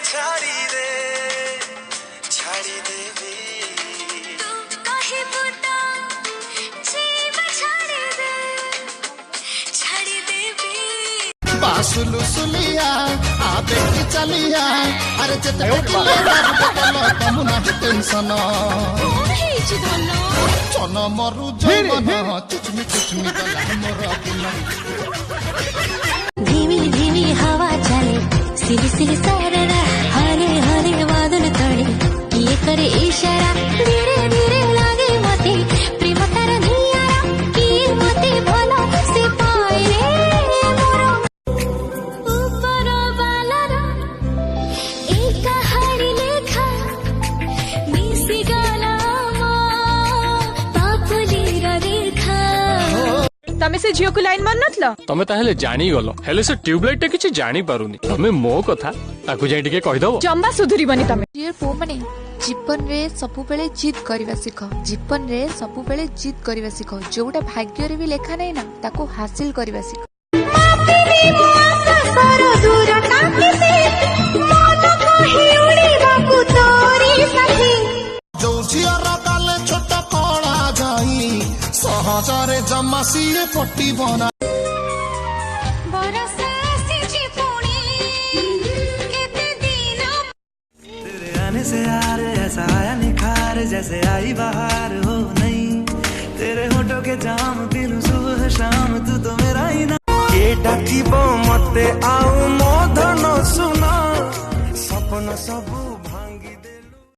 छाड़ी देवी बासुलु सुलिया आबे की चलिया अरे जते कमुना टेंशन चन मरु जवन चुचमी गला मोर धीमी धीमी हवा चले सिली सिली सारा हरे हरे बादल तले ये करे इशारा धीरे धीरे लागे मते प्रेम तार नियारा की मते भलो से पाए रे मोर ऊपर बालारा एक कहानी लेखा मिसी गला पापुली रेखा तमे से झियो को लाइन मार नथला तमे ताहेले जानी गलो हेले से ट्यूबलाइट किछि जानी पारुनी तमे मो कथा ताकु जाई टिके कहि दबो जम्बा सुधुरीबनी तमे डियर पो माने जीवन रे सबु बेले जीत करबा सिख जीवन रे सबु बेले जीत करबा सिख जोटा भाग्य रे भी लेखा नै ना ताको हासिल करबा सिख छोट कला जाई सहजरे जम्मा सिए पट्टी बना तेरे आने से यार ऐसा आया निखार जैसे आई बाहर हो नहीं तेरे होठों के जाम पीलू सुबह शाम तू तो मेरा ही ना के डाकिबो मते आउ मो धन सुना सपन सब